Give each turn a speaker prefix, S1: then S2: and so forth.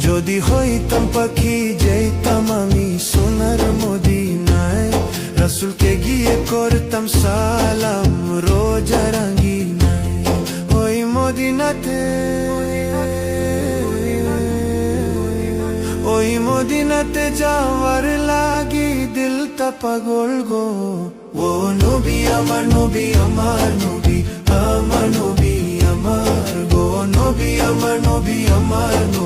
S1: যদি হইতাম পাখি যেতাম আমি সোনার মদিনায়, রাসূলকে গিয়ে করতাম সালাম রোজা রাঙ্গিনায়। ওই মদিনাতে, ওই মদিনাতে যাওয়ার লাগি দিলটা পাগল গো। ও নবী আমার নবী আমার নবী, আমার নবী আমার গো, নবী আমার নবী আমার।